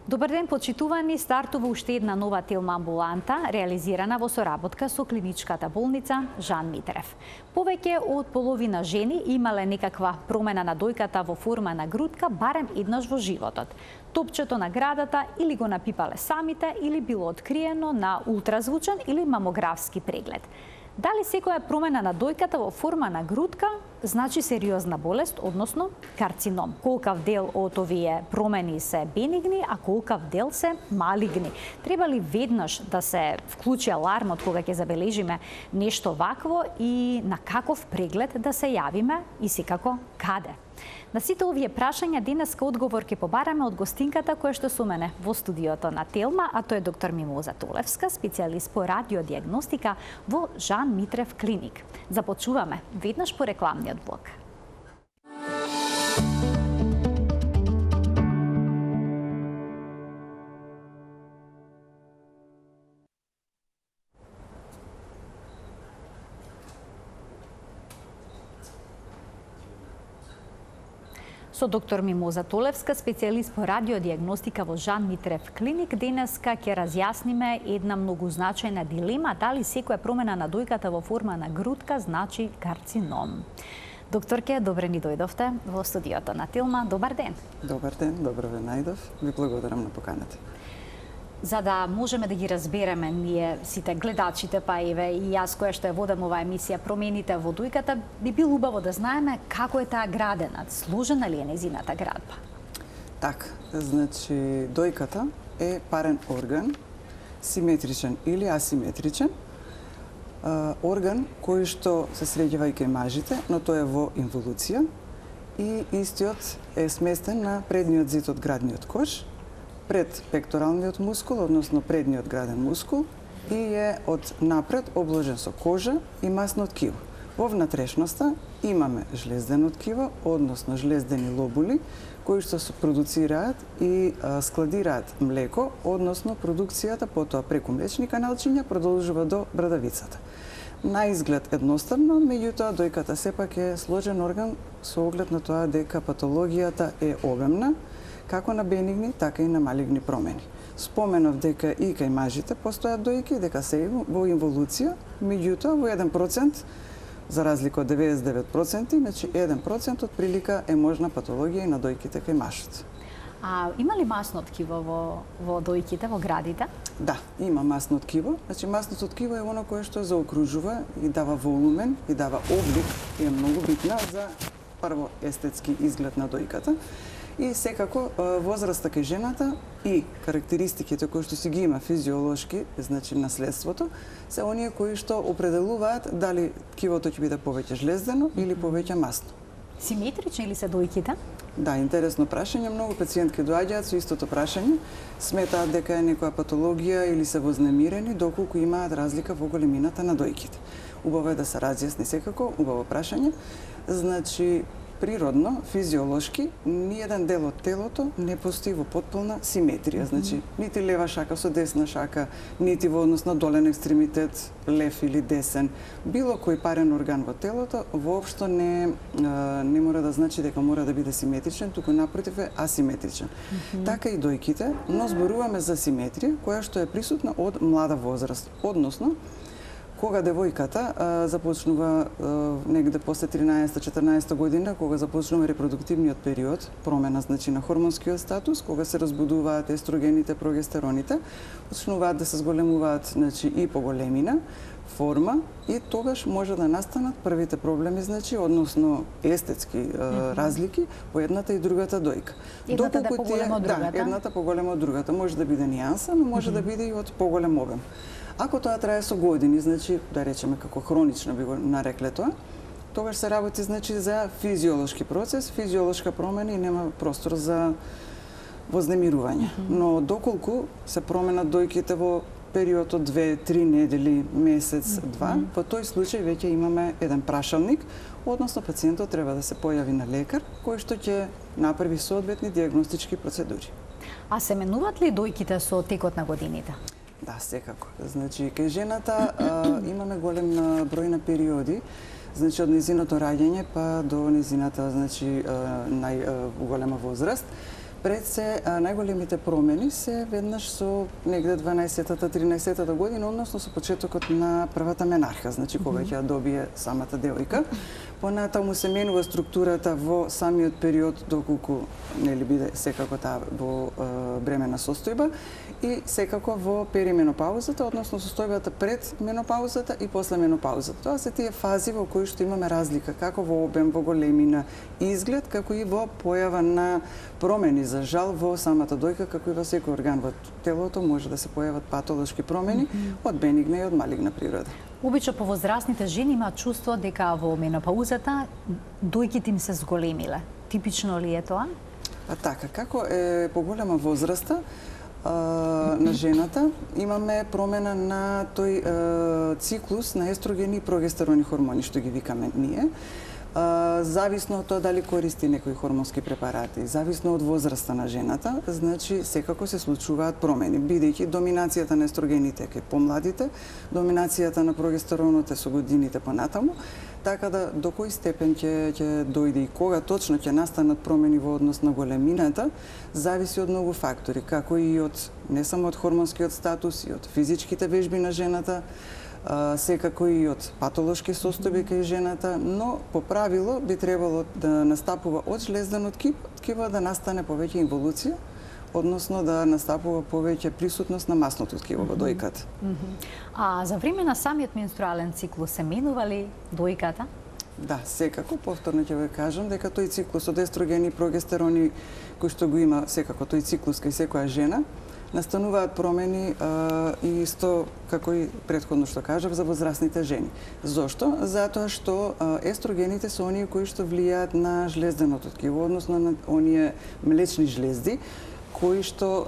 Добар ден, почитувани, стартува уште една нова телма амбуланта, реализирана во соработка со клиничката болница Жан Митрев. Повеќе од половина жени имале некаква промена на дојката во форма на грудка барем еднаш во животот. Топчето на градата или го напипале самите, или било откриено на ултразвучен или мамографски преглед. Дали секоја промена на дојката во форма на грудка значи сериозна болест, односно карцином? Колкав дел од овие промени се бенигни, а колкав дел се малигни? Треба ли веднаш да се вклучи алармот кога ќе забележиме нешто вакво и на каков преглед да се јавиме и секако каде? На сите овие прашања денеска одговор ќе побараме од гостинката која што со мене во студиото на Телма, а тоа е доктор Мимоза Толевска, специјалист по радиодиагностика во Жан Митрев клиник. Започуваме веднаш по рекламниот блок. Со доктор Мимоза Толевска, специјалист по радиодиагностика во Жан Митрев клиник, денеска ќе разјасниме една многу значајна дилема, дали секоја промена на дојката во форма на грудка значи карцином. Докторке, добре ни дојдовте во студиото на Телма. Добар ден. Добар ден, добро ве најдов. Ви благодарам на поканата. За да можеме да ги разбереме ние сите гледачите, па еве и јас која што ја водам оваа емисија, промените во дојката, би било убаво да знаеме како е таа градена, сложена ли е нејзината градба? Так, значи дојката е парен орган, симетричен или асиметричен, орган кој што се среќава и кај мажите, но тој е во инволуција и истиот е сместен на предниот зид од градниот кош, пред пекторалниот мускул, односно предниот граден мускул, и е од напред обложен со кожа и масно ткиво. Во внатрешноста имаме жлездено ткиво, односно жлездени лобули, кои што се продуцираат и складираат млеко, односно продукцијата потоа преку млечни каналчиња продолжува до брадавицата. На изглед едноставно, меѓутоа дојката сепак е сложен орган со оглед на тоа дека патологијата е обемна, како на бенигни, така и на малигни промени. Споменав дека и кај мажите постојат дојки, дека се во инволуција, меѓутоа во 1%, за разлика од 99%, значи 1% од прилика е можна патологија и на дојките кај мажот. А има ли масно ткиво во дојките, во градите? Да, има масно ткиво. Значи масното ткиво е оно кое што заокружува и дава волумен, и дава облик, и е многу битна за прво естетски изглед на дојката. И секако возраста кај жената и карактеристиките кои што си ги има физиолошки, значи наследството, се оние кои што определуваат дали ткивото ќе биде повеќе жлездено или повеќе масно. Симетрични ли се дојките? Да, интересно прашање. Многу пациентки доаѓаат со истото прашање. Сметаат дека е некоја патологија или се вознемирени доколку имаат разлика во големината на дојките. Убаво е да се разјасни секако, убаво прашање. Значи, природно, физиолошки, ниеден дел од телото не постои во потполна симетрија. Значи, нити лева шака со десна шака, нити во однос на долен екстремитет, лев или десен. Било кој парен орган во телото воопшто не мора да значи дека мора да биде симетричен, туку напротив е асиметричен. Така и дојките, но зборуваме за симетрија која што е присутна од млада возраст, односно кога девојката започнува негде после 13-14 година, кога започнува репродуктивниот период, промена значи на хормонскиот статус, кога се разбудуваат естрогените, прогестероните, почнуваат да се зголемуваат значи и поголемина, форма, и тогаш може да настанат првите проблеми, значи односно естетски разлики во едната и другата дојка. Едната да поголема од другата? Да, едната поголема од другата. Може да биде нијанса, но може да биде и од поголем обем. Ако тоа трае со години, значи, да речеме како хронично би го нарекле тоа, тогаш се работи значи за физиолошки процес, физиолошка промена и нема простор за вознемирување. Но доколку се променат дојките во период од 2-3 недели, месец, 2, во тој случај веќе имаме еден прашалник, односно пациентот треба да се појави на лекар кој што ќе направи соодветни диагностички процедури. А се менуваат ли дојките со текот на годините? Да, секако. Значи, кај жената имаме голем број на периоди, значи од незиното раѓање па до незината, значи, најголема возраст. Пред се најголемите промени се веднаш со негде 12-та, 13-та година, односно со почетокот на првата менарха, значи кога ќе ја добие самата девојка. Понатаму се менува структурата во самиот период доколку нели биде секако таа во бремена состојба и секако во перименопаузата, односно состојбата пред менопаузата и после менопаузата. Тоа се тие фази во кои што имаме разлика како во обем, во големина, изглед, како и во појава на промени за жал во самата дојка, како и во секој орган во телото може да се појават патолошки промени од бенигна и од малигна природа. Обично повозрастните жени имаат чувство дека во менопаузата дојките им се зголемиле. Типично ли е тоа? Така, како е поголема возраста на жената, имаме промена на тој циклус на естрогени и прогестерони хормони, што ги викаме ние. Зависно од тоа дали користи некои хормонски препарати, зависно од возраста на жената, значи секако се случуваат промени, бидејќи доминацијата на естрогените кај помладите, доминацијата на прогестеронот е со годините понатаму, така да до кој степен ќе дојде и кога точно ќе настанат промени во однос на големината, зависи од многу фактори, како и од не само од хормонскиот статус, и од физичките вежби на жената, секако и од патолошки состојби кај жената, но по правило би требало да настапува од жлезденот ткиво да настане повеќе инволуција, односно да настапува повеќе присутност на масното ткиво во дојката. А за време на самиот менструален циклус се менува ли дојката? Да, секако, повторно ќе ве кажам дека тој циклус од естрогени и прогестерони кој што го има секако тој циклус кај секоја жена, настануваат промени и исто како и претходно што кажав за возрастните жени. Зошто? Затоа што естрогените се оние кои што влијаат на жлезденото ткиво, односно на оние млечни жлезди, кои што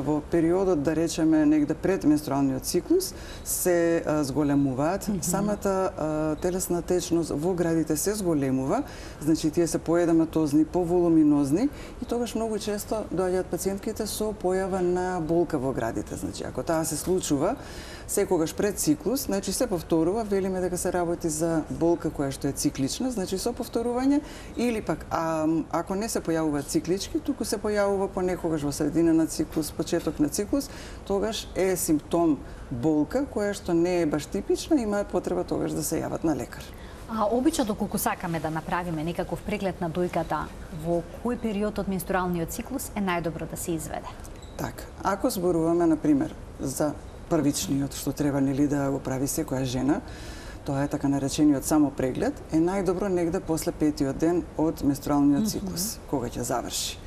во периодот, да речеме, негде пред менструалниот циклус, се зголемуваат. Самата телесна течност во градите се зголемува, значи тие се поедаматозни, поволуминозни и тогаш многу често доаѓаат пациентките со појава на болка во градите. Значи, ако таа се случува секогаш пред циклус, значи се повторува, велиме дека се работи за болка која што е циклична, значи со повторување, или пак ако не се појавува циклички, туку се појавува понекогаш во средина на циклус, почеток на циклус, тогаш е симптом болка која што не е баш типична, има потреба тогаш да се јават на лекар. А обично доколку сакаме да направиме некаков преглед на дојката, во кој период од менструалниот циклус е најдобро да се изведе? Така, ако зборуваме на пример за првичниот што треба нели да го прави секоја жена, тоа е така наречениот само преглед, е најдобро негде после 5-тиот ден од менструалниот циклус, кога ќе заврши.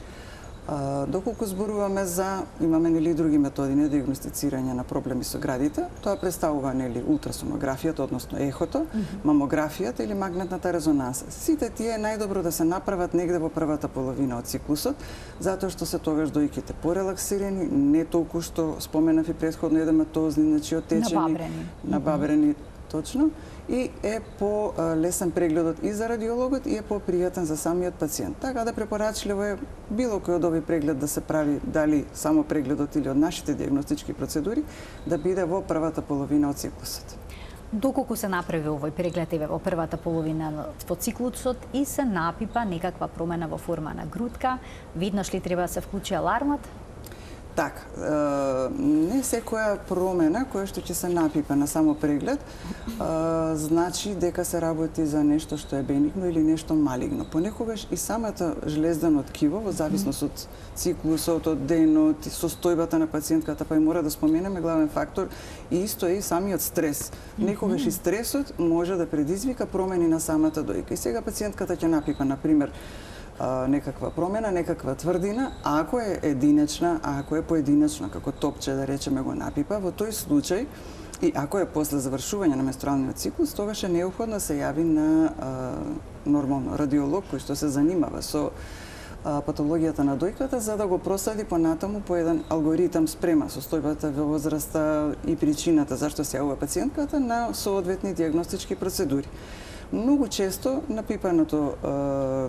Доколку зборуваме за, имаме нели други методи на диагностицирање на проблеми со градите, тоа представува нели ултрасонографијата, односно ехото, мамографијата или магнетната резонанса. Сите тие е најдобро да се направат негде во првата половина од циклусот, затоа што се тогаш дојките порелаксирани, не толку што споменав и претходно едематозни, значи отечени, набабрени, точно, и е по лесен прегледот и за радиологот и е попријатен за самиот пациент. Така да препорачливо е било кој од овој преглед да се прави, дали само прегледот или од нашите диагностички процедури, да биде во првата половина од циклусот. Доколку се направи овој преглед во првата половина во циклусот и се напипа некаква промена во форма на грудка, веднаш ли треба да се вклучи алармот? Така, не секоја промена која што ќе се напипа на само преглед, значи дека се работи за нешто што е бенигно или нешто малигно. Понекогаш и самата жлездено ткиво, во зависност од циклусот, од денот, состојбата на пациентката, па и мора да споменеме главен фактор, и исто е и самиот стрес. Некогаш и стресот може да предизвика промени на самата дојка. И сега пациентката ќе напипа, например, некаква промена, некаква тврдина, ако е единечна, ако е поединечна, како топче, да речеме, го напипа, во тој случај, и ако е после завршување на менструалниот циклус, тогаш е необходно да се јави на нормално радиолог кој што се занимава со патологијата на дојката, за да го проследи понатаму по еден алгоритам спрема состојбата во возраста и причината зашто се јавува пациентката на соодветни диагностички процедури. Многу често напипаното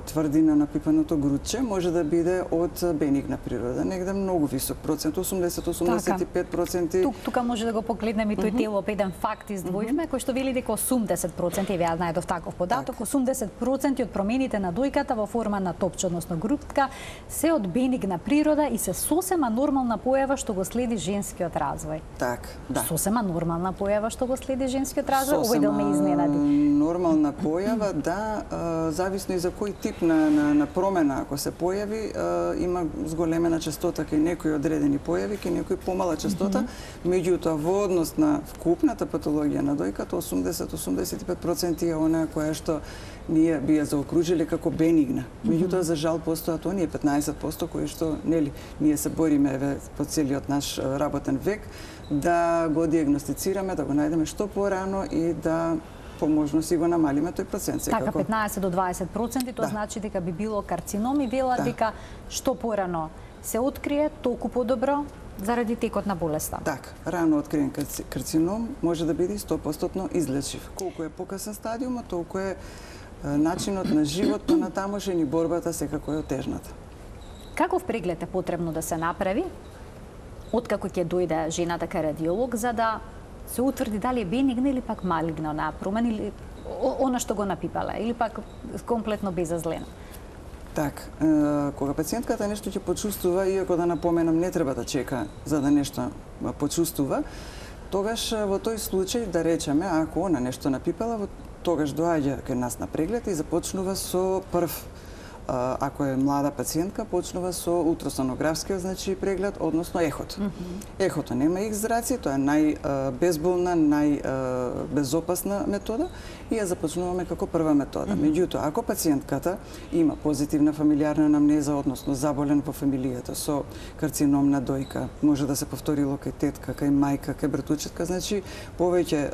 тврдина, напипаното грудче може да биде од бенигна природа, негде многу висок процент, 80-85%. Тука може да го погледнеме и тој телоп, еден факт издвоивме, кој што вели дека 80%, ја најдов таков податок, 80% од промените на дојката во форма на топче, односно грудка, се од бенигна природа и се сосема нормална појава што го следи женскиот развој. Так, да. Сосема нормална појава што го следи женскиот развој, овој дел ме изненади. Нормална појава, да, зависно и за кој тип на промена ако се појави, има зголемена честота кај некои одредени појави, кај некои помала честота, меѓутоа во однос на вкупната патологија на дојката 80-85% е онаа која што ние би ја заокружили како бенигна. Меѓутоа за жал постојат оние 15% кои што нели ние се бориме еве по целиот наш работен век да го диагностицираме, да го најдеме што порано и да по можност и го намалиме тој процент секако. Така 15 до 20%, тоа значи дека би било карцином и велат дека што порано се открие, толку подобро заради текот на болеста. Така, рано откриен карцином може да биде 100% излечив. Колку е покасен стадиумот, толку е начинот на живот на тамошен и борбата секако е отежната. Каков преглед е потребно да се направи откако ќе дојде жената кај радиолог за да се утврди дали е бенигна или пак малигна на промена или она што го напипала или пак комплетно безазлена? Так, кога пациентката нешто ќе почувствува, иако да напоменам не треба да чека за да нешто почувствува, тогаш во тој случај да речеме ако она нешто напипала, тогаш доаѓа кај нас на преглед и започнува со прв, ако е млада пациентка, почнува со ултрасонографскиот значи преглед, односно ехото. Ехото нема X-зраци, тоа е најбезболна, најбезопасна метода и ја започнуваме како прва метода. Меѓутоа, ако пациентката има позитивна фамилиарна анамнеза, односно заболен во фамилијата со карцином на дојка, може да се повторило кај тетка, кај мајка, кај братучетка, значи повеќе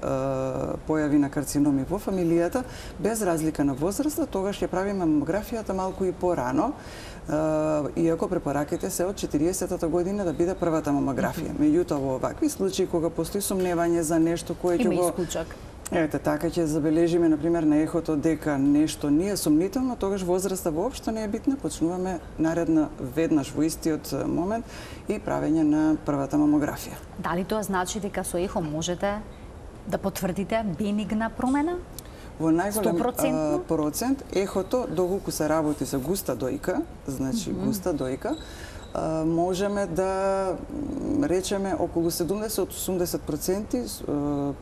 појави на карциноми во фамилијата, без разлика на возраста, тогаш ќе правиме мамографијата малку и порано, иако препораките се од 40-та година да биде првата мамографија. Меѓутоа во овакви случаи кога постои сомневање за нешто кое ќе го ете така ќе забележиме на пример на ехото дека нешто не е сомнително, тогаш возраста воопшто не е битна, почнуваме наредна веднаш во истиот момент и правење на првата мамографија. Дали тоа значи дека со ехо можете да потврдите бенигна промена? Во најголем процент ехото, доколку се работи за густа дојка, значи густа дојка, можеме да речеме околу 70-80%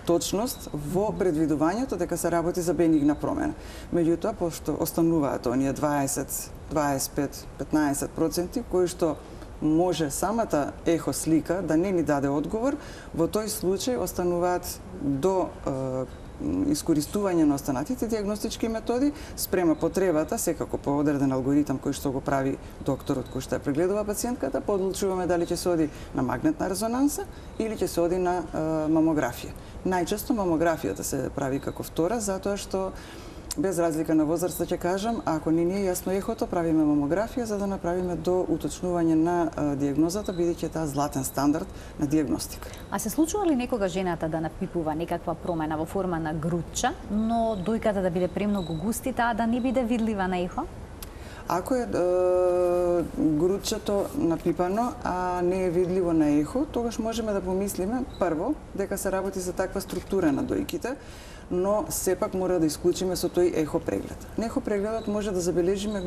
точност во предвидувањето дека се работи за бенигна промена. Меѓутоа, пошто остануваат оние 20, 25, 15% кои што може самата ехо слика да не ни даде одговор, во тој случај остануваат до искористување на останатите диагностички методи спрема потребата, секако по одреден алгоритам кој што го прави докторот кој што ја прегледува пациентката, подлучуваме дали ќе се оди на магнетна резонанса или ќе се оди на мамографија. Најчесто мамографијата се прави како втора, затоа што без разлика на возраста ќе кажам, ако не ни е јасно ехото, правиме мамографија за да направиме до уточнување на диагнозата, бидејќи таа златен стандард на диагностика. А се случува ли некога жената да напипува некаква промена во форма на грудча, но дојката да биде премногу густи, таа да не биде видлива на ехо? Ако е грудчето напипано, а не е видливо на ехо, тогаш можеме да помислиме прво дека се работи за таква структура на дојките, но сепак мора да исклучиме со тој ехо преглед. На ехо прегледот може да забележиме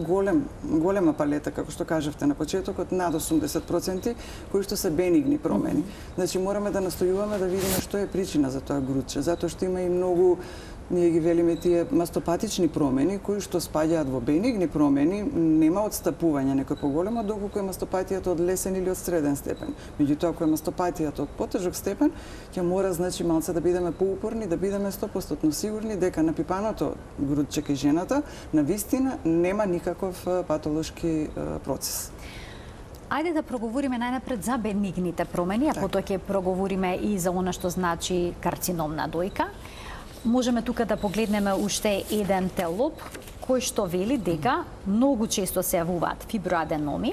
голема палета, како што кажавте на почетокот, над 80% кои што се бенигни промени. Значи мораме да настојуваме да видиме што е причина за тоа грудче, затоа што има и многу ние ги велиме тие мастопатични промени кои што спаѓаат во бенигни промени, нема отстапување некој поголемо, доколку е мастопатијата од лесен или од среден степен. Меѓутоа ако е мастопатијата од потежок степен, ќе мора значи малце да бидеме поупорни, да бидеме 100% сигурни дека напипаното грудче кај жената навистина нема никаков патолошки процес. Ајде да проговориме најнапред за бенигните промени, а потоа ќе проговориме и за она што значи карцином на дојка. Можеме тука да погледнеме уште еден телоп кој што вели дека многу често се јавуваат фиброаденоми,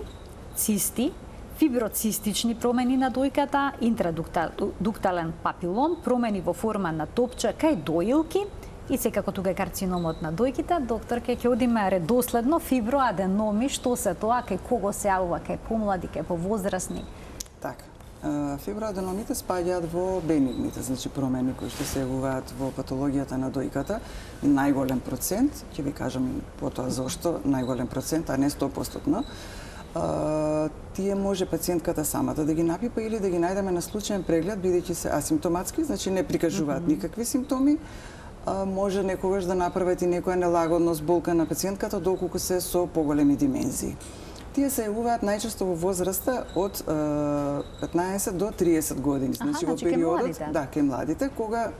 цисти, фиброцистични промени на дојката, интрадуктален папилом, промени во форма на топче кај доилки И секако тука е карциномот на дојките, докторке, ќе одиме редоследно фиброаденоми, што се тоа, кај кого се јавува, кај помлади, кај повозрасни? Така. Фиброаденомите спаѓаат во бенигните, значи промени кои што се јавуваат во патологијата на дојката. Најголем процент, ќе ви кажам потоа зошто најголем процент, а не 100%. Тие може пациентката самата да ги напипа или да ги најдеме на случаен преглед, бидејќи се асимптоматски, значи не прикажуваат никакви симптоми. Може некогаш да направат и некоја нелагодност, болка на пациентката, доколку се со поголеми димензии. Тие се јавуваат најчесто во возраста од 15 до 30 години. Значи во периодот, кај младите, кога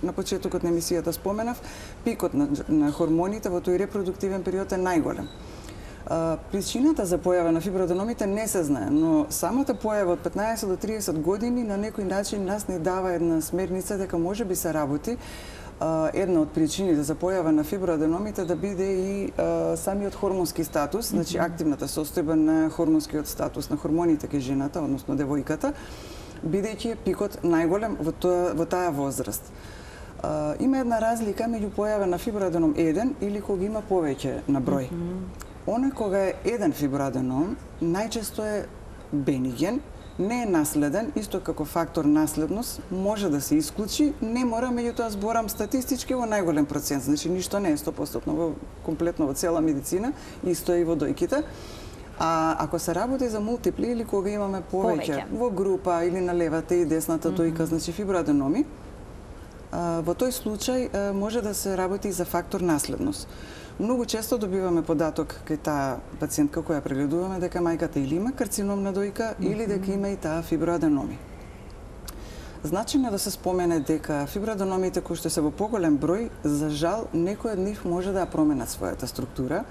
на почетокот на емисијата споменав, пикот на хормоните во тој репродуктивен период е најголем. Причината за појава на фиброаденомите не се знае, но самата појава од 15 до 30 години на некој начин нас ни дава една смерница дека може би се работи една од причините за појава на фиброаденомите да биде и самиот хормонски статус, значи активната состојба на хормонскиот статус на хормоните кај жената, односно девојката, бидејќи е пикот најголем во таа возраст. Има една разлика меѓу појава на фиброаденом 1 или кога има повеќе на број. Оној кога е еден фиброаденом, најчесто е бениген, не е наследен, исто како фактор наследност, може да се исклучи, не мора, меѓутоа зборам статистички во најголем процент, значи ништо не е 100% комплетно во цела медицина, исто е и во дојките. А ако се работи за мултипли или кога имаме повеќе во група или на левата и десната дојка, значи фиброаденоми, во тој случај може да се работи и за фактор наследност. Многу често добиваме податок кај таа пациентка која прегледуваме дека мајката или има карцином на дојка или дека има и таа фиброаденоми. Значено е да се спомене дека фиброаденомите кои што се во поголем број, за жал, некои од нив може да променат својата структура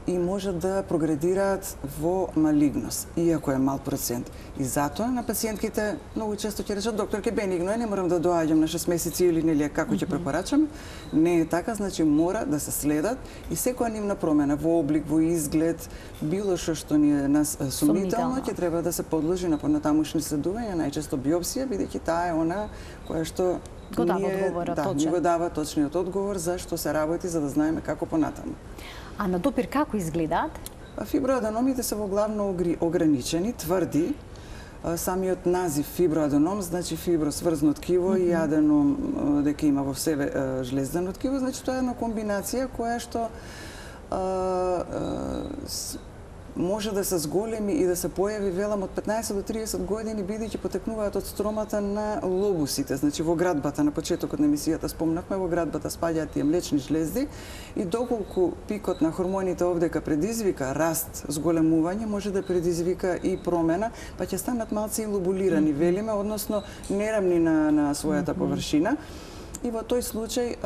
и може да прогредираат во малигност, иако е мал процент. И затоа на пациентките многу често ќе речат, доктор, ке бенигно е, не морам да доаѓам на 6 месеци или нели како ќе препорачам. Не е така, значи мора да се следат и секоја нивна промена во облик, во изглед, било што ни е нас сумнително, ќе треба да се подложи на понатамушни следувања, најчесто биопсија, бидејќи таа е она која што го дава одговорот точен. Да, го дава точниот одговор за што се работи, за да знаеме како понатаму. А на допир како изгледаат? Фиброаденомите се во главно ограничени, тврди. Самиот назив фиброаденом, значи фибро сврзно ткиво и аденом дека има во себе жлездено ткиво, значи тоа е една комбинација која што може да се зголеми и да се појави велам од 15 до 30 години, бидејќи потекнуваат од стромата на лобусите. Значи во градбата, на почетокот на емисијата спомнавме, во градбата спаѓаат тие млечни жлезди и доколку пикот на хормоните овдека предизвика раст, зголемување, може да предизвика и промена, па ќе станат малце и лобулирани, велиме, односно нерамни на својата површина. И во тој случај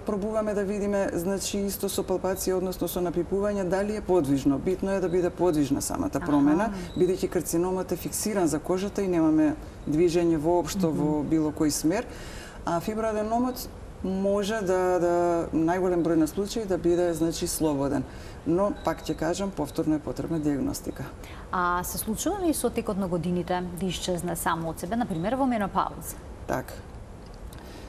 пробуваме да видиме, значи исто со палпација, односно со напипување, дали е подвижно. Битно е да биде подвижна самата промена, бидејќи карциномот е фиксиран за кожата и немаме движење воопшто во било кој смер. А фиброаденомот може да најголем број на случаи да биде, значи, слободен. Но, пак ќе кажам, повторно е потребна диагностика. А се случува ли со текот на годините да исчезне само од себе, например во менопауза? Така.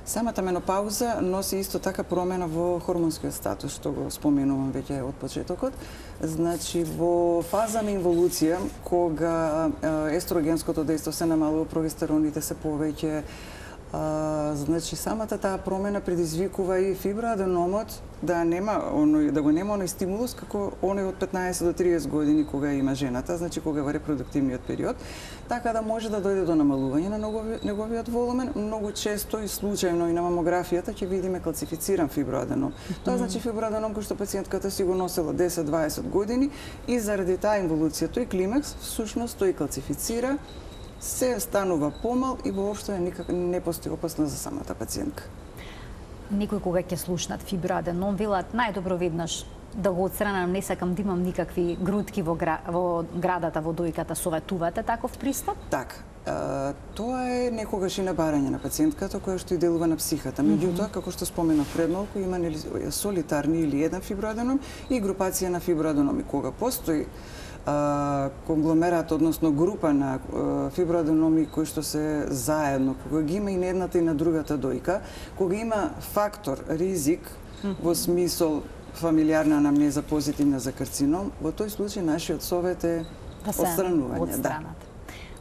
Самата менопауза носи исто така промена во хормонскиот статус, што го споменувам веќе од почетокот. Значи, во фаза на инволуција, кога естрогенското дејство се намалува, прогестероните се повеќе, значи самата таа промена предизвикува и фиброаденомот да го нема оној стимулус како оној од 15 до 30 години кога има жената, значи кога во репродуктивниот период, така да може да дојде до намалување на неговиот волумен. Многу често и случајно и на мамографијата ќе видиме калцифициран фиброаденом. Тоа значи фиброаденом кој што пациентката си го носела 10-20 години и заради таа инволуција, тој климакс, всушност тој калцифицира, се станува помал и воопшто не постои опасност за самата пациентка. Некој кога ќе слушнат фиброаденом, велат најдобро веднаш да го отстранам, не сакам да имам никакви грудки во градата, во дојката. Советувате таков пристап? Така. Тоа е некогаш и на барање на пациентката која што и делува на психата. Меѓутоа, како што споменав пред малку, има солитарни или еден фиброаденом и групација на фиброаденоми. Кога постои конгломерат, односно група на фиброаденоми кои што се заедно, кога ги има и на едната и на другата дојка, кога има фактор ризик во смисол фамилиарна анамнеза позитивна за карцином, во тој случај нашиот совет е отстранување. Да.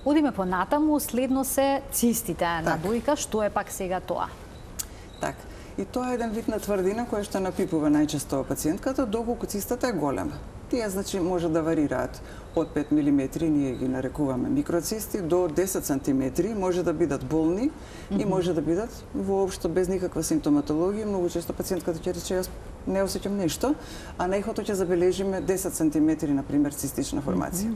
Одиме понатаму, следно се цистите на дојка, што е пак сега тоа? Так. И тоа е еден вид на тврдина која што напипува најчесто пациентката, доколку цистата е голема. Тие, значи, може да варираат од 5 мм, ние ги нарекуваме микроцисти, до 10 см, може да бидат болни и може да бидат воопшто без никаква симптоматологија. Многу често пациентката ќе рече, јас не осеќам ништо, а најхото ќе забележиме 10 см, например, цистична формација.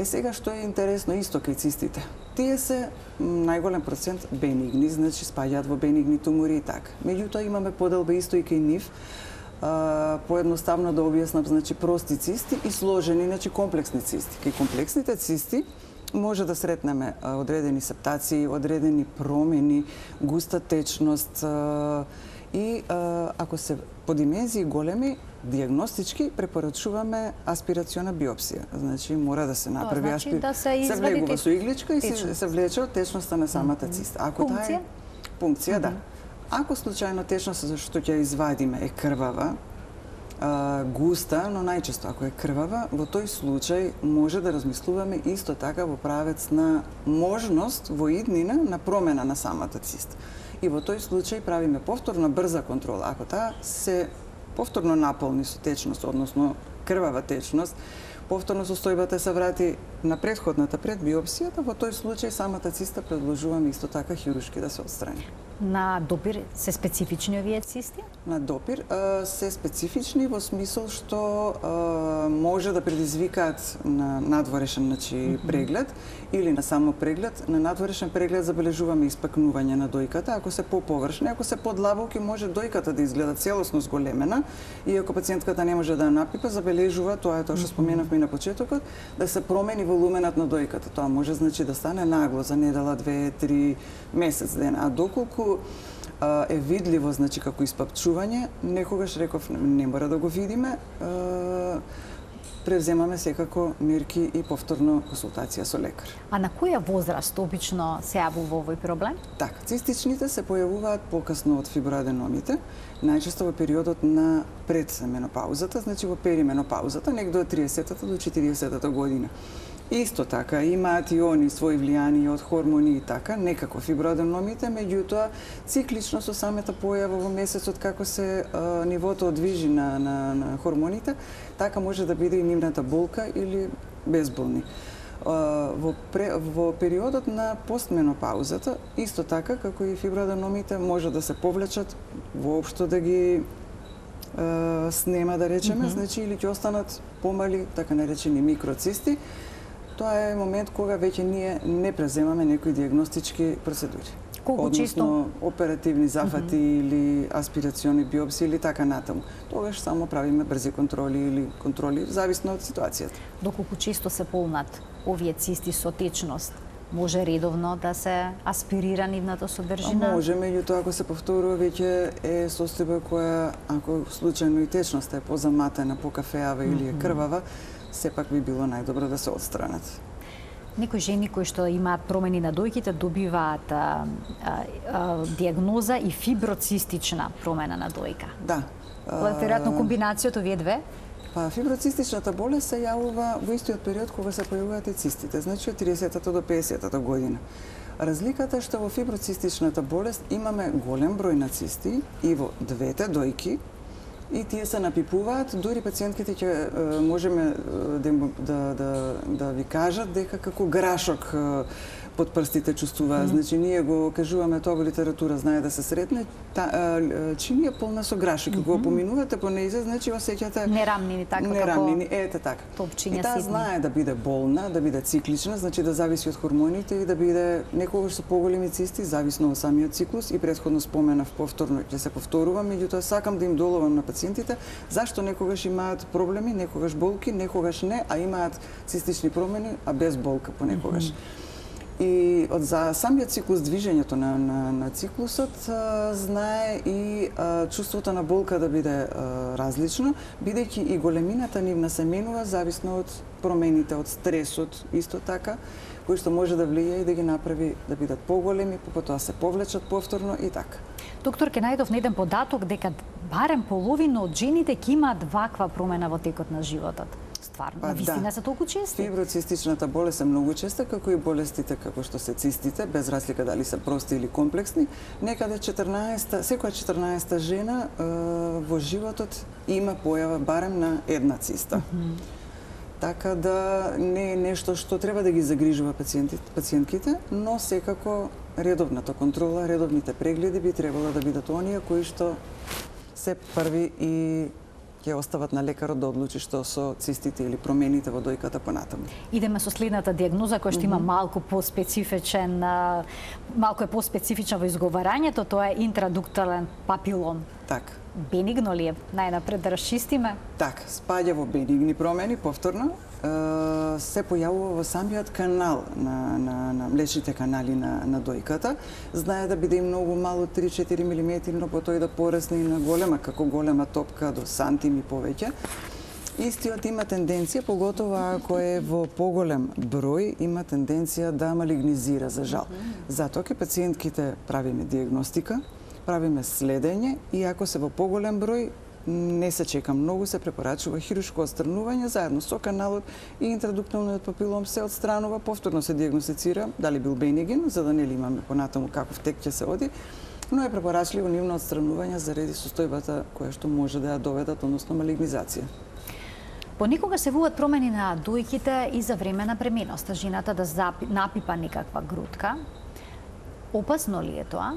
Сега, што е интересно исто кај цистите? Тие се најголем процент бенигни, значи спаѓаат во бенигни тумори и така. Меѓутоа имаме поделба исто и кај нив, поедноставно да објаснам, значи прости цисти и сложени, значи комплексни цисти. Кај комплексните цисти може да сретнеме одредени септации, одредени промени, густа течност и ако се по димензии големи, диагностички препорачуваме аспирациона биопсија. Значи мора да се направи се влегува со игличка и се влече од течноста на самата циста. Ако пункција? Пункција, да. Ако случајно течноста зашто ќе извадиме е крвава, густа, но најчесто ако е крвава, во тој случај може да размислуваме исто така во правец на можност во иднина на промена на самата циста. И во тој случај правиме повторна брза контрола. Ако таа се повторно наполни со течност, односно крвава течност, повторно состојбата се врати на претходната пред биопсијата, во тој случај самата циста предложуваме исто така хируршки да се отстрани. На допир се специфични овие цисти? На допир се специфични во смисол што може да предизвикаат на надворешен, значи, преглед или на само преглед. На надворешен преглед забележуваме испакнување на дојката. Ако се поповршни, ако се подлабоки, може дојката да изгледа целосно зголемена и ако пациентката не може да ја напипа, забележува, тоа е тоа што споменавме и на почетокот, да се промени волуменот на дојката. Тоа може, значи, да стане нагло за недела, 2-3 месец дена. А доколку е видливо, значи, како испапчување, некогаш реков не мора да го видиме, превземаме секако мерки и повторно консултација со лекар. А на која возраст обично се јавува овој проблем? Така, цистичните се појавуваат покасно од фиброаденомите, најчесто во периодот на предменопаузата, значи во перименопаузата, негде од 30-та до 40-та година. Исто така, имаат и они своји влијанија од хормони и така, некако фиброаденомите, меѓутоа циклично со самата појава во месецот како се нивото одвижи на хормоните, така може да биде и нивната болка или безболни. Во периодот на постменопаузата, исто така, како и фиброаденомите, може да се повлечат, воопшто да ги снема, да речеме, значи, или ќе останат помали, така наречени микроцисти. Тоа е момент кога веќе ние не преземаме некои диагностички процедури. Колку често? Односно, оперативни зафати или аспирациони биопсии или така натаму. Тогаш само правиме брзи контроли или контроли, зависно од ситуацијата. Доколку често се полнат овие цисти со течност, може редовно да се аспирира нивната содржина? Може, меѓутоа ако се повторува, веќе е состојба која, ако случајно и течноста е позаматена, покафеава или е крвава, сепак би било најдобро да се отстранат. Некои жени кои што имаат промени на дојките добиваат диагноза и фиброцистична промена на дојка. Да. Веројатно комбинација од овие две? Па фиброцистичната болест се јавува во истиот период кога се појавуваат и цистите, значи од 30-та до 50-та година. Разликата е што во фиброцистичната болест имаме голем број на цисти и во двете дојки, и тие се напипуваат, дури пациентките ќе можеме да ви кажат дека како грашок под прстите чувствуваат. Значи ние го кажуваме тоа во литература, знае да се сретне, чинија полна со грашок. Го поминувате по нејзе, значи осеќате нерамнини, така нерамнини, ете така. Топчиња и таа знае да биде болна, да биде циклична, значи да зависи од хормоните и да биде некогаш со поголеми цисти, зависно од самиот циклус, и претходно споменав повторно ќе се повторува, меѓутоа сакам да им доловам на пациентите зашто некогаш имаат проблеми, некогаш болки, некогаш не, а имаат цистични промени, а без болка понекогаш. И за самиот циклус, движењето на циклусот, знае и чувството на болка да биде различно, бидејќи и големината нивна се менува зависно од промените, од стресот, исто така, кој што може да влијае и да ги направи да бидат поголеми, потоа се повлечат повторно и така. Доктор, ке најдов на еден податок дека барем половина од жените ќе имаат ваква промена во текот на животот. Стварно, навистина се толку чести? Фиброцистичната болест е многу честа, како и болестите како што се цистите, без разлика дали се прости или комплексни. Некаде секоја 14 жена во животот има појава барем на една циста. Така да не е нешто што треба да ги загрижува пациентките, но секако редовната контрола, редовните прегледи би требало да бидат оние кои што се први и ќе остават на лекарот да одлучи што со цистите или промените во дојката понатаму. Идеме со следната диагноза која што има малку по-специфична во изговарањето, тоа е интрадуктален папилом. Така. Бенигно ли е? Најнапред да расчистиме? Така, спаѓа во бенигни промени, повторно, се појавува во самиот канал на млечните канали на дојката. Знае да биде и многу мало, 3-4 мм, но потоа и да порасне и на голема, како голема топка до сантими повеќе. Истиот има тенденција, поготово ако е во поголем број, има тенденција да малигнизира, за жал. Затоа ке пациентките правиме диагностика, правиме следење и ако се во поголем број, не се чека многу, се препорачува хируршко отстранување заедно со каналот и интрадукталниот папилом се отстранува, повторно се диагностицира дали бил бениген, за да нели имаме понатаму каков тек ќе се оди, но е препорачливо нивно отстранување заради состојбата која што може да ја доведат, односно малигнизација. Понекогаш се вуват промени на дојките и за време на бременоста, жената да напипа некаква грудка. Опасно ли е тоа?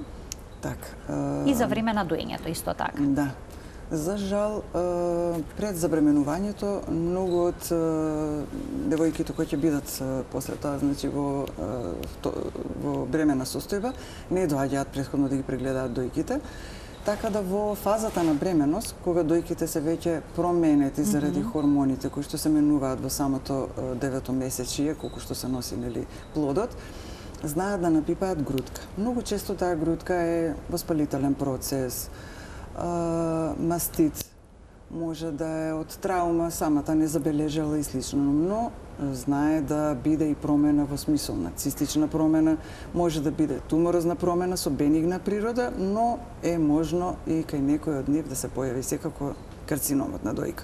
Така. И за време на доењето исто така. Да. За жал, пред забременувањето, многу од девојките кои ќе бидат после тоа, значи во бремена состојба, не доаѓаат претходно да ги прегледаат дојките. Така да во фазата на бременост, кога дојките се веќе променети заради хормоните кои што се менуваат во самото 9-то месечие, колку што се носи нели плодот, знаат да напипаат грудка. Многу често таа грудка е воспалителен процес, мастит, може да е од траума, самата не забележала и слично, но знае да биде и промена во смисол на цистична промена, може да биде туморозна промена со бенигна природа, но е можно и кај некој од нив да се појави секако карциномот на дојка.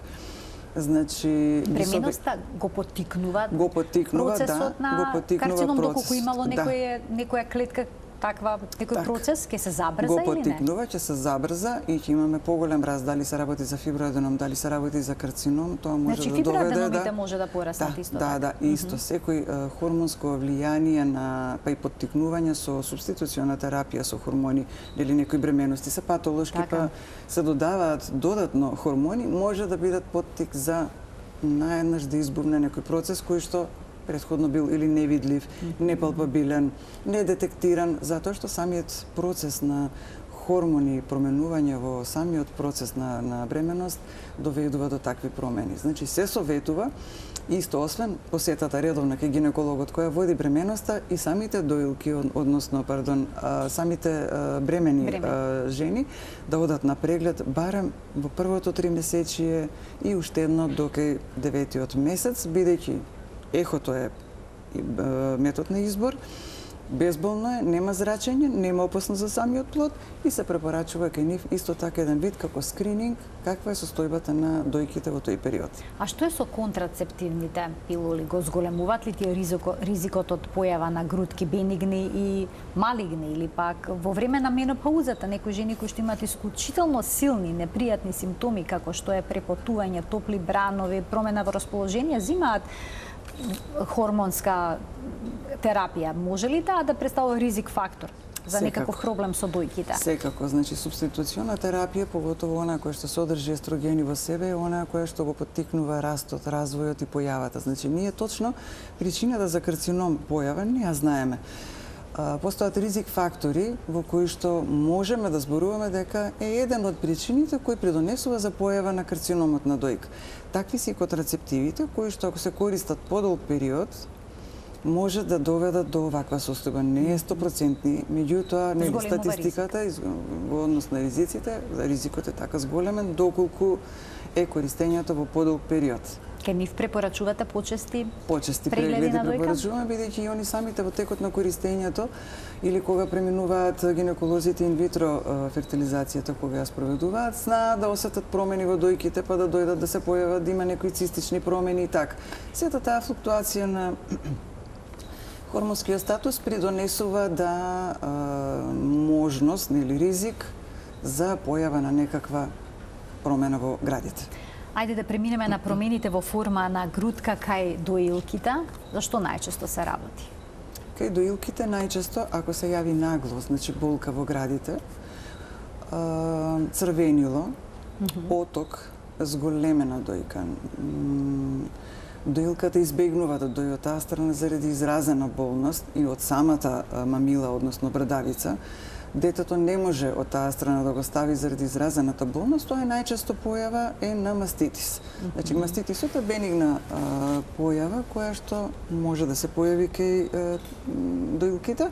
Значи, бременоста го поттикнува процесот на карцином, доколку имало некоја клетка таква некој процес ќе се забрза или не? Го поттикнува, ќе се забрза и ќе имаме поголем раст, дали се работи за фиброаденом, дали се работи за карцином, тоа може да доведе фиброаденомите може да порастат исто така. Да, исто секој хормонско влијание на па и поттикнување со субституциона терапија со хормони, или некои бременности се патолошки, па се додаваат додатно хормони, може да бидат поттик за наеднаш да избумне некој процес кој што претходно бил или невидлив, непалпабилен, недетектиран, затоа што самиот процес на хормони, променување во самиот процес на бременост доведува до такви промени. Значи се советува исто освен посетата редовна кај гинекологот која води бременоста и самите доилки, односно, самите бремени жени да одат на преглед барем во првото 3 месечие и уште едно до кај 9-тиот месец, бидејќи ехото е метод на избор, безболно е, нема зрачење, нема опасност за самиот плод и се препорачува кај нив исто така еден вид како скрининг, каква е состојбата на дојките во тој период. А што е со контрацептивните пилули? Го зголемуваат ли тие ризикот од појава на грудки бенигни и малигни, или пак во време на менопаузата некои жени кои што имаат исклучително силни непријатни симптоми како што е препотување, топли бранови, промена во расположение, зимаат хормонска терапија, може ли таа да представува ризик фактор за некаков проблем со дојките? Секако, значи субституциона терапија, поготово она која што содржи естрогени во себе, е она која што го поттикнува растот, развојот и појавата. Значи ние точно причината за карцином појавен не ја знаеме. Постојат ризик фактори во кои што можеме да зборуваме дека е еден од причините кои придонесува за појава на карциномот на дојка. Такви се и контрацептивите кои што ако се користат подолг период, може да доведат до оваква состојба. Не е 100%, меѓутоа нели статистиката во однос на ризиците, ризикот е така зголемен доколку е користењето во подолг период. Ке нив препорачувате почести прегледи препорачуваме, бидејќи и они самите во текот на користењето или кога преминуваат гинеколозите инвитро фертилизацијата, кога ја спроведуваат, знаат да осетат промени во дојките, па да дојдат да се појават, да има некои цистични промени и така. Сета таа флуктуација на хормонскиот статус придонесува да можност или ризик за појава на некаква промена во градите. Ајде да преминеме на промените во форма на грудка кај доилките. Зашто најчесто се работи? Кај доилките најчесто, ако се јави нагло, значи болка во градите, црвенило, оток, зголемена дојка, доилката избегнува да дои од таа страна заради изразена болност и од самата мамила, односно брадавица, детето не може од таа страна да го стави заради изразената болност, тоа е најчесто појава е на маститис. Значи, маститисот е бенигна појава која што може да се појави кај доилките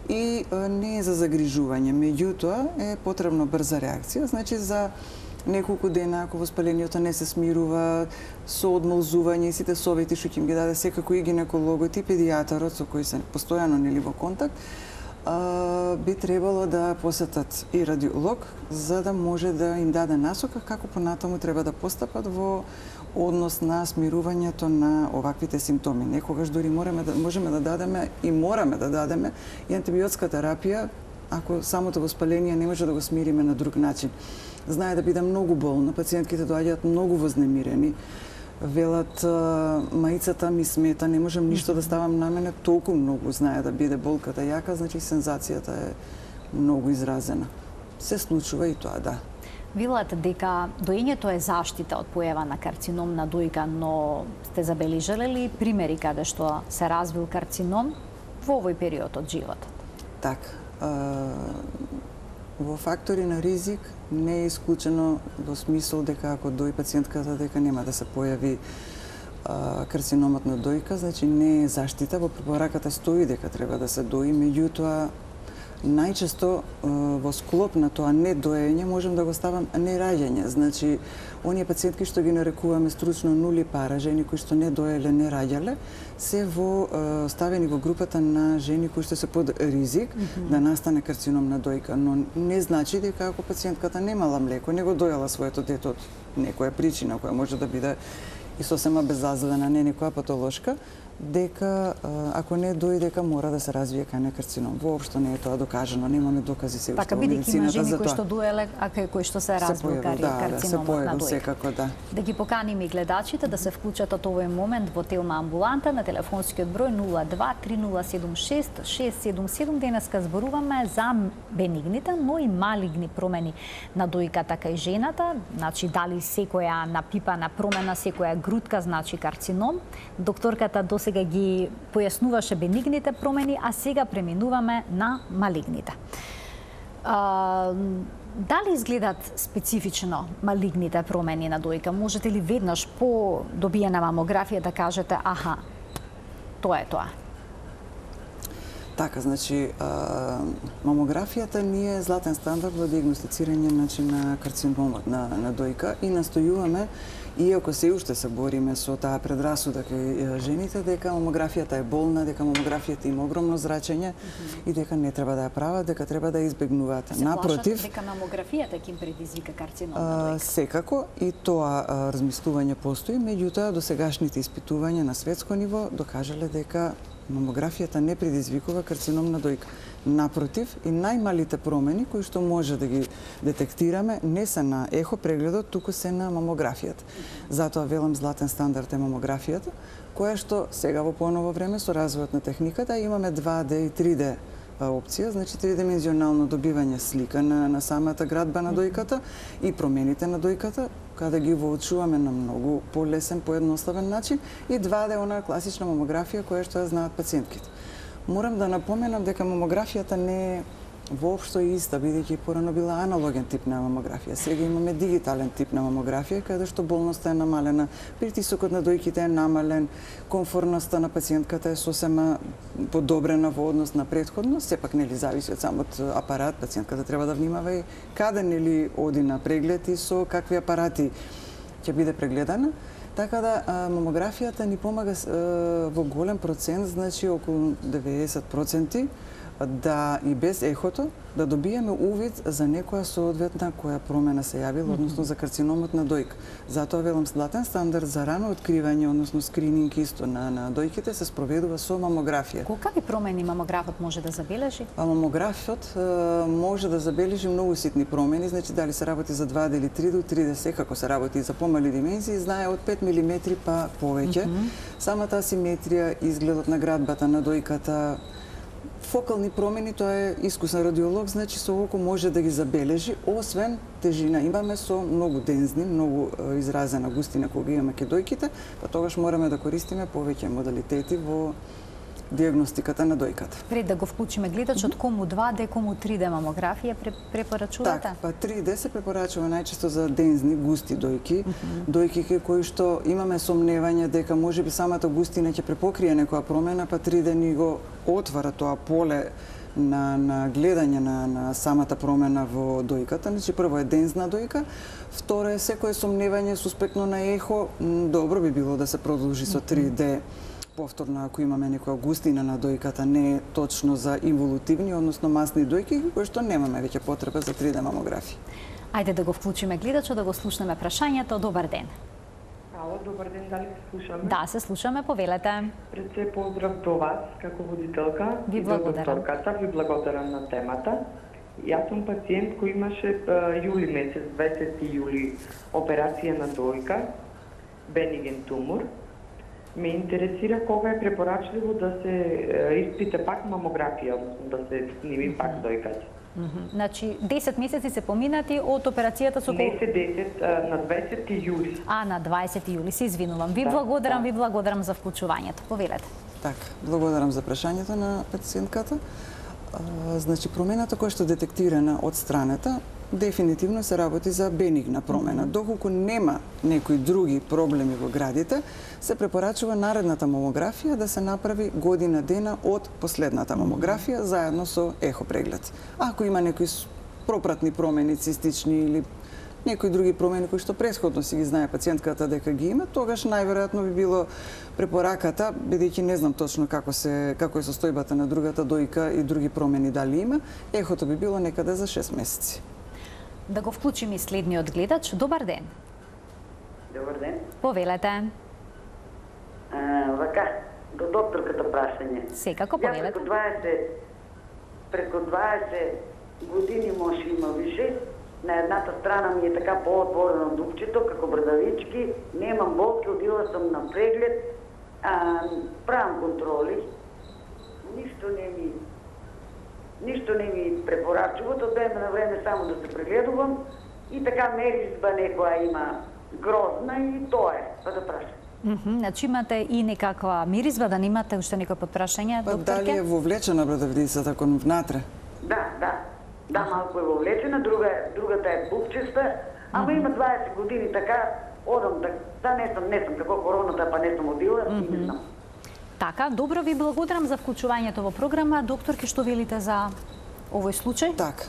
и не е за загрижување. Меѓутоа е потребна брза реакција, значи за неколку дена, ако воспалението не се смирува, со одмолзување и сите совети што ќе им ги даде секако и гинекологот и педијатарот со кој се постојано нели во контакт, би требало да посетат и радиолог, за да може да им даде насока како понатаму треба да постапат во однос на смирувањето на оваквите симптоми. Некогаш дури можеме да дадеме и мораме да дадеме и антибиотска терапија, ако самото воспаление не може да го смириме на друг начин. Знае да биде многу болно, пациентките доаѓаат многу вознемирени, велат маицата ми смета, не можам ништо да ставам на мене, толку многу знае да биде болката јака, значи сензацијата е многу изразена. Се случува и тоа, да. Велат дека доењето е заштита од појава на карцином на дојка, но сте забележале ли примери каде што се развил карцином во овој период од животот? Така. Во фактори на ризик не е исклучено во смисол дека ако дои пациентката дека нема да се појави карциномот на дојка, значи не е заштита, во препораката стои дека треба да се дои, меѓутоа најчесто во склоп на тоа недоење можам да го ставам нераѓање. Значи, оние пациентки што ги нарекуваме стручно нули пара, жени кои што не доеле, не раѓале, се ставени во групата на жени кои што се под ризик да настане карцином на дојка, но не значи дека ако пациентката немала млеко, не го доела своето дете од некоја причина која може да биде и сосема безазлена, не некоја патолошка, дека ако не дои дека мора да се развие кај карцином. Воопшто не е тоа докажано, немаме докази се уште во медицината за тоа. Така бидејќи има жени кои што доеле, а кои што се развил карциномот на дојка. Секако, да. Да ги поканиме и гледачите да се вклучат од овој момент во Телма амбуланта на телефонскиот број 02-3076-677. Денеска зборуваме за бенигните, но и малигни промени на дојката кај жената, значи дали секоја напипана промена, секоја грудка значи карцином. Докторката досега ги појаснуваше бенигните промени, а сега преминуваме на малигните. Дали изгледат специфично малигните промени на дојка? Можете ли веднаш по добиена мамографија да кажете, аха, тоа е тоа? Така, значи, мамографијата ни е златен стандард во диагностицирање на карциномот на дојка и настојуваме, иако се уште се бориме со таа предрасуда кај жените, дека мамографијата е болна, дека мамографијата има огромно зрачење и дека не треба да ја прават, дека треба да ја избегнуваат. Напротив, дека мамографијата ќе им предизвика карцином на дојка. Секако, и тоа размислување постои, меѓутоа досегашните испитувања на светско ниво докажале дека мамографијата не предизвикува карцином на дојка. Напротив, и најмалите промени кои што може да ги детектираме не се на ехо прегледот, туку се на мамографијата. Затоа велам златен стандард е мамографијата, која што сега во поново време со развојот на техниката имаме 2D и 3D опција, значи тридимензионално добивање слика на самата градба на дојката и промените на дојката, каде ги воочуваме на многу полесен, поедноставен начин, и 2D она класична мамографија која што ја знаат пациентките. Морам да напоменам дека мамографијата не е воопшто е иста, бидејќи порано била аналоген тип на мамографија. Сега имаме дигитален тип на мамографија, каде што болноста е намалена, притисокот на дојките е намален, комфорноста на пациентката е сосема подобрена во однос на претходно, сепак нели зависи од самот апарат, пациентката треба да внимава и каде нели оди на преглед и со какви апарати ќе биде прегледана. Така да мамографијата ни помага во голем процент, значи околу 90%, да и без ехото да добиеме увид за некоја соодветна која промена се јавила, односно за карциномот на дојка. Затоа велам златен стандард за рано откривање, односно скрининг исто на дојките се спроведува со мамографија. Какви промени мамографот може да забележи? Мамографот може да забележи многу ситни промени, значи дали се работи за 2 или 3 до 3D, секако се работи за помали димензии, знае од 5 мм па повеќе. Самата асиметрија, изгледот на градбата на дојката, фокални промени, тоа е искусен радиолог, значи со око може да ги забележи, освен тежина. Имаме со многу дензни, многу изразена густина кога имаме ке дојките, па тогаш мораме да користиме повеќе модалитети во диагностиката на дојката. Пред да го вклучиме гледачот, кому 2D, кому 3D мамографија препорачувате? Така, па 3D се препорачува најчесто за дензни, густи дојки, дојки кои што имаме сомневање дека можеби самата густина ќе препокрие некоја промена, па 3D ни го отвара тоа поле на гледање на самата промена во дојката. Значи прво е дензна дојка, второ е секое сомневање суспектно на ехо, добро би било да се продолжи со 3D. Повторно, ако имаме некоја густина на дојката, не е точно за инволутивни, односно масни дојки, кои што немаме веќе потреба за 3D мамографија. Ајде да го вклучиме гледачот, да го слушнеме прашањето. Добар ден. Ало, добар ден, дали се слушаме? Да, се слушаме, повелете. Пред се поздрав до вас, како водителка Ви и до благодарам. докторката. Ви благодарам на темата. Јас сум пациент кој имаше јули месец, 20 јули, операција на дојка, бениген тумор. Ме интересира кога е препорачливо да се испита пак мамографија, односно да се сними пак дојката. Значи, 10 месеци се поминати од операцијата со Не се 10, на 20 јули. на 20 јули, се извинувам. Ви благодарам за вклучувањето. Повелете. Така, благодарам за прашањето на пациентката. Значи, промената која што е детектирана од страната, дефинитивно се работи за бенигна промена. Доколку нема некои други проблеми во градите, се препорачува наредната мамографија да се направи година дена од последната мамографија заедно со ехопреглед. Ако има некои пропратни промени, цистични или некои други промени кои што претходно си ги знае пациентката дека ги има, тогаш најверојатно би било препораката, бидејќи не знам точно како е состојбата на другата дојка и други промени дали има, ехото би било некаде за 6 месеци. Да го вклучиме и следниот гледач. Добар ден. Добар ден. Повелете. Вака, до докторката прашање. Секако, повелете. Преку 20 години може има више. На едната страна ми е така поотворено дупчето, како брадавички, немам болки, одила сум на преглед, правам контроли, ништо не ми препорачува, од време на време само да се прегледувам и така меризба некоја има грозна и тоа е, па да прашам. Значи имате и некаква миризба, да немате уште некој подпрашање, докторке? Дали е вовлечена брадавицата кон внатре? Да, малку е вовлечена, другата е пупчеста, ама има 20 години така, одам не сум како короната, па не сум одила, и не знам. Така, добро, ви благодарам за вклучувањето во програма. Докторки, што велите за овој случај? Така.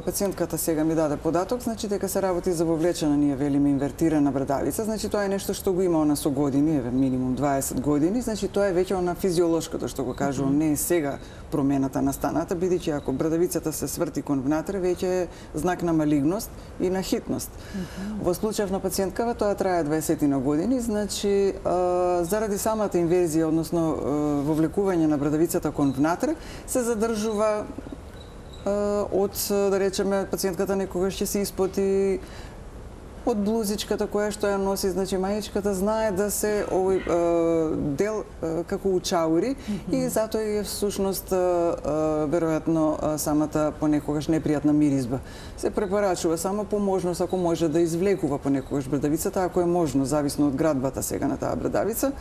Пациентката сега ми даде податок, значи дека се работи за вовлечена, ние велиме инвертирана брадавица, значи тоа е нешто што го има она со години, минимум 20 години, значи тоа е веќе она физиолошкото што го кажувам, не е сега промената настаната, бидејќи ако брадавицата се сврти кон внатре, веќе е знак на малигност и на хитност. Во случајов на пациенткава тоа трае 20 на години, значи заради самата инверзија, односно вовлекување на брадавицата кон внатре, се задржува од, да речеме, пациентката некогаш ќе се испоти од блузичката која што ја носи, значи мајичката знае да се овој дел како учаури и затоа е всушност веројатно самата понекогаш непријатна миризба. Се препорачува само по можност ако може да извлекува понекогаш брадавицата, ако е можно, зависно од градбата сега на таа брадавица,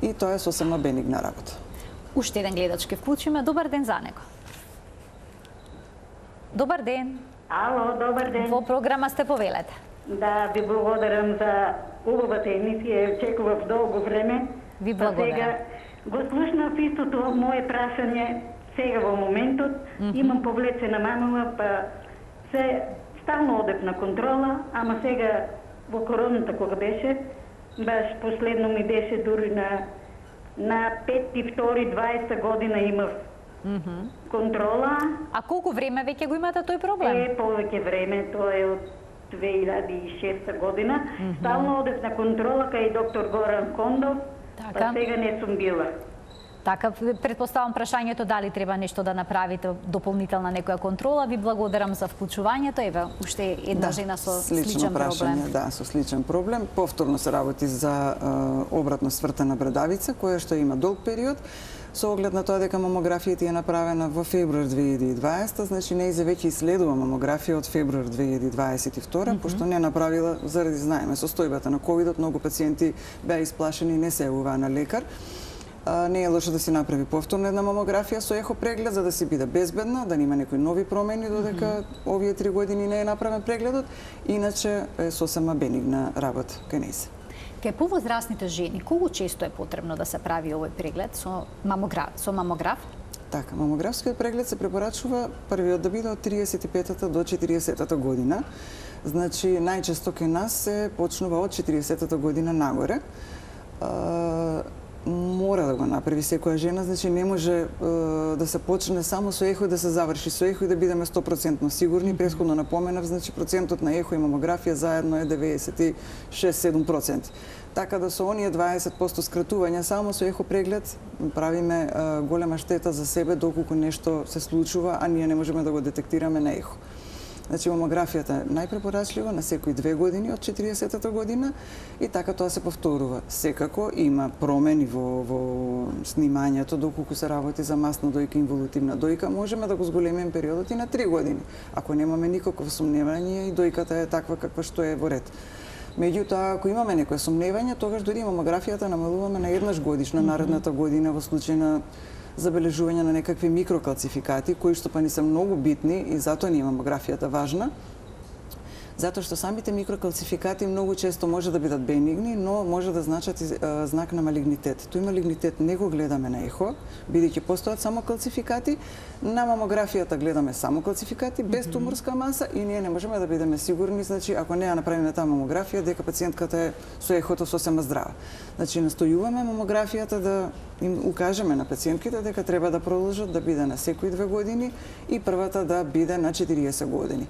и тоа е сосема бенигна работа. Уште еден гледач ке вклучиме. Добар ден за него. Добар ден. Ало, добар ден. Во програма сте, повелете. Да, ви благодарам за убавата емисија, очекував долго време. Ви благодарам. Сега го слушнав истото мое прашање, сега во моментот, имам повлечена мамила, па се стално одев на контрола, ама сега во короната кога беше, баш последно ми беше дури на 5.2.20 година имав контрола. А колку време веќе го имате тој проблем? Повеќе време, тоа е од 2006 година. Стално одев на контрола кај доктор Горан Кондов, Така. па сега не сум била. Така, предпоставам прашањето дали треба нешто да направите дополнителна некоја контрола. Ви благодарам за вклучувањето. Еве, уште една жена со сличен проблем. Да, со сличен проблем. Повторно се работи за обратно свртена брадавица, која што има долг период. Со оглед на тоа дека мамографијата е направена во февруар 2020, значи нејзе веќе исследува мамографија од февруар 2022, пошто не направила, заради знаеме, состојбата на ковидот, многу пациенти беа исплашени и не се јавуваа на лекар. Не е лошо да се направи повторно една мамографија со ехо преглед, за да си биде безбедна, да нема некои нови промени додека овие 3 години не е направен прегледот, иначе е сосема бенигна работа кај нејзе. Кај повозрастните жени, колку често е потребно да се прави овој преглед со мамограф? Така, мамографскиот преглед се препорачува првиот да биде од 35-та до 40-та година. Значи, најчесто кај нас се почнува од 40-та година нагоре. Мора да го направи секоја жена, значи не може да се почне само со ехо и да се заврши со ехо и да бидеме 100% сигурни. Претходно напоменав, значи процентот на ехо и мамографија заедно е 96-7%. Така да со оние 20% скратување само со ехо преглед правиме голема штета за себе доколку нешто се случува, а ние не можеме да го детектираме на ехо. Значи, мамографијата е најпрепорачлива на секои 2 години од 40-та година и така тоа се повторува. Секако има промени во снимањето, доколку се работи за масна дојка и инволутивна дојка, можеме да го зголемиме периодот и на 3 години. Ако немаме никакво сомневање и дојката е таква каква што е во ред. Меѓутоа, ако имаме некој сомневање, тогаш дури мамографијата намалуваме на еднаш годишна наредната година во случај на забележување на некакви микрокалцификати, кои што па ни се многу битни и затоа ни е мамографијата важна. Затоа што самите микрокалцификати многу често може да бидат бенигни, но може да значат знак на малигнитет. Тој малигнитет не го гледаме на ехо, бидејќи постојат само калцификати, на мамографијата гледаме само калцификати без туморска маса и ние не можеме да бидеме сигурни, значи ако не ја направиме таа мамографија, дека пациентката е со ехото сосема здрава. Значи настојуваме мамографијата да им укажеме на пациентките дека треба да продолжат да биде на секои 2 години и првата да биде на 40 години.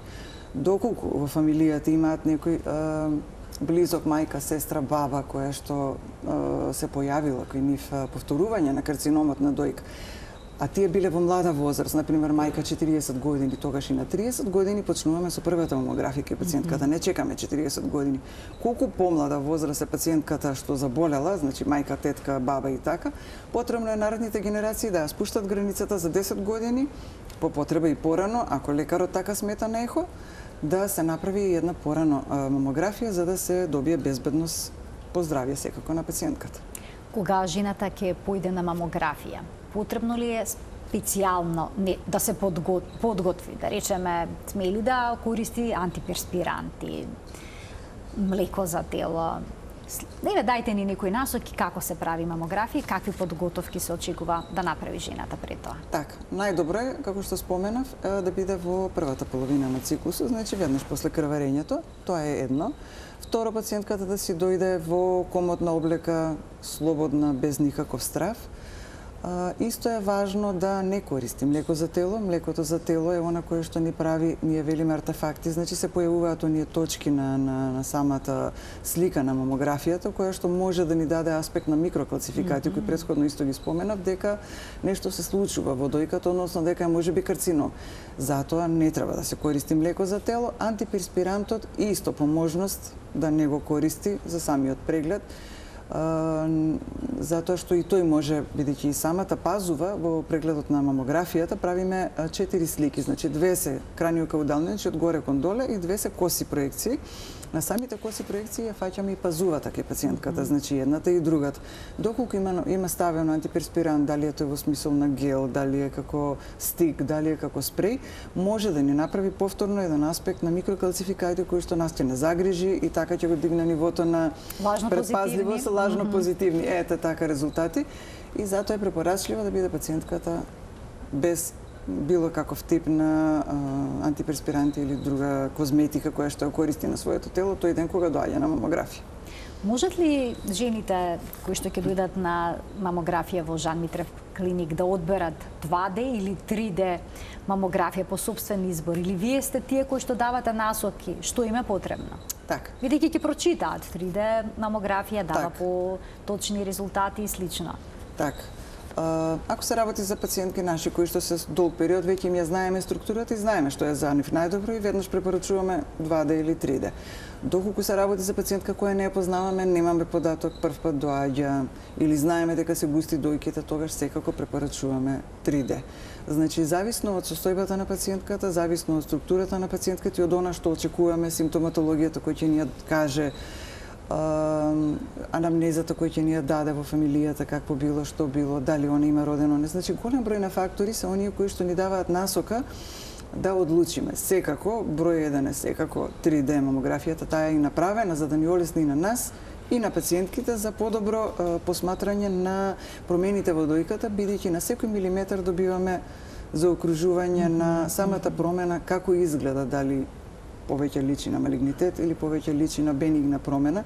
Доколку во фамилијата имаат некој близок мајка, сестра, баба која што се појавила кој нив повторување на карциномот на дојка, а тие биле во млада возраст, например мајка 40 години, тогаш и на 30 години почнуваме со првата мамографија кај пациентката, не чекаме 40 години. Колку помлада возраст е пациентката што заболела, значи мајка, тетка, баба и така, потребно е наредните генерации да ја спуштат границата за 10 години, по потреба и порано, ако лекарот така смета на ехо, да се направи една порано мамографија за да се добие безбедност по здравје секако на пациентката. Кога жената ќе појде на мамографија, потребно ли е специјално да се подготви, да речеме, сме ли да користи антиперспиранти, млеко за тело? Еве, дајте ни некои насоки како се прави мамографија и какви подготовки се очекува да направи жената пред тоа. Така, најдобро е, како што споменав, да биде во првата половина на циклусот, значи веднаш после крварењето, тоа е едно. Второ, пациентката да си дојде во комотна облека, слободна, без никаков страв. Исто е важно да не користи млеко за тело. Млекото за тело е она кое што ни прави, ние велиме артефакти, значи се појавуваат оние точки на самата слика на мамографијата, која што може да ни даде аспект на микрокалцификати, кои претходно исто ги споменав, дека нешто се случува во дојката, односно дека може би карцином. Затоа не треба да се користи млеко за тело. Антиперспирантот исто по можност да не го користи за самиот преглед, затоа што и тој може, бидејќи и самата пазува во прегледот на мамографијата, правиме 4 слики, значи 2 се краниокаудални, значи од горе кон доле и 2 се коси проекции. На самите коси проекции ја фаќаме и пазувата кај пациентката, значи едната и другата. Доколку има ставено антиперспирант, дали е тој во смисол на гел, дали е како стик, дали е како спреј, може да ни направи повторно еден аспект на микрокалцификати кои што нас ќе не загрижи и така ќе го дигне нивото на предпазливост, лажно позитивни. Ете така резултати. И затоа е препорачливо да биде пациентката без било каков тип на антиперспиранти или друга козметика која што ја користи на своето тело тој ден кога доаѓа на мамографија. Можат ли жените кои што ќе дојдат на мамографија во Жан Митрев клиник да одберат 2D или 3D мамографија по собствен избор, или вие сте тие кои што давате насоки што им е потребно? Така. Бидејќи ќе прочитаат 3D мамографија, дава по точни резултати и слично. Така. Ако се работи за пациентки наши кои што се долг период, веќе им ја знаеме структурата и знаеме што е за нив најдобро и веднаш препорачуваме 2D или 3D. Доколку се работи за пациентка која не ја познаваме, немаме податок, прв пат доаѓа или знаеме дека се густи дојките, тогаш секако препорачуваме 3D. Значи, зависно од состојбата на пациентката, зависно од структурата на пациентката и од она што очекуваме, симптоматологијата која ќе ни ја каже, анамнезата која ќе ни ја даде во фамилијата, какво било, што било, дали она има родено, не. Значи, голем број на фактори се оние кои што ни даваат насока да одлучиме. Секако, број 1 е секако 3D мамографијата, таа е и направена за да ни олесни на нас и на пациентките за подобро посматрање на промените во дојката, бидејќи на секој милиметар добиваме заокружување на самата промена, како изгледа, дали повеќе личи на малигнитет или повеќе личи на бенигна промена.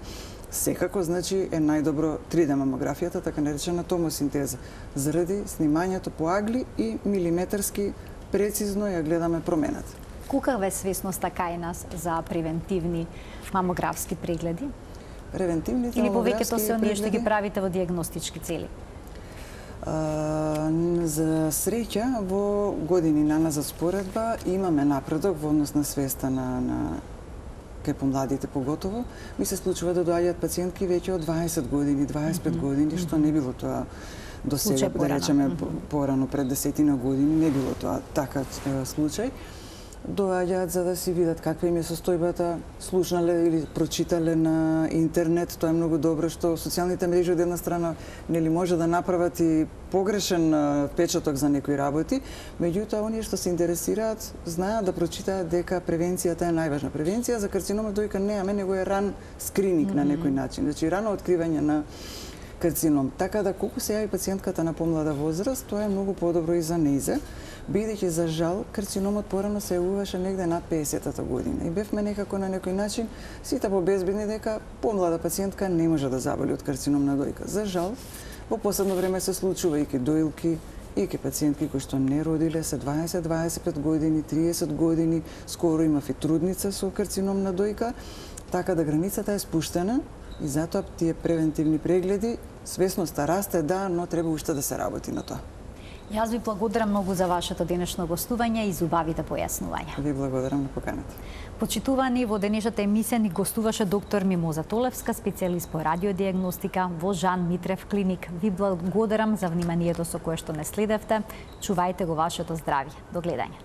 Секако, значи, е најдобро 3D мамографијата, така наречена томосинтеза, заради снимањето по агли и милиметарски прецизно ја гледаме промената. Каква е свесноста кај нас за превентивни мамографски прегледи? Превентивните или мамографски повеќето се оние што ги правите во диагностички цели? За среќа, во години наназад споредба имаме напредок во однос на свеста на кај помладите поготово. Ми се случува да доаѓаат пациентки веќе од 20 години, 25 години, што не било тоа до сега, да речеме порано пред 10 години, не било тоа така случај. Доаѓаат за да си видат каква им е состојбата, слушнале или прочитале на интернет. Тоа е многу добро што социјалните мрежи од една страна нели може да направат и погрешен впечаток за некои работи, меѓутоа оние што се интересираат знаат да прочитаат дека превенцијата е најважна. Превенција за карциномот дојка немаме, него е ран скрининг на некој начин, значи рано откривање на карцином. Така да колку се јави пациентката на помлада возраст, тоа е многу подобро и за нејзе, бидејќи за жал карциномот порано се јавуваше негде над 50-та година. И бевме некако на некој начин сите побезбедни дека помлада пациентка не може да заболи од карцином на дојка. За жал, во последно време се случува и ке доилки, и ке пациентки кои што не родиле се 20-25 години, 30 години, скоро имав и трудница со карцином на дојка, така да границата е спуштена и затоа тие превентивни прегледи, свесноста расте, да, но треба уште да се работи на тоа. Јас ви благодарам многу за вашето денешно гостување и за убавите појаснувања. Ви благодарам на поканата. Почитувани, во денешната емисија ни гостуваше доктор Мимоза Толевска, специјалист по радиодиагностика во Жан Митрев клиник. Ви благодарам за вниманието со кое што не следевте. Чувајте го вашето здравје. До гледање.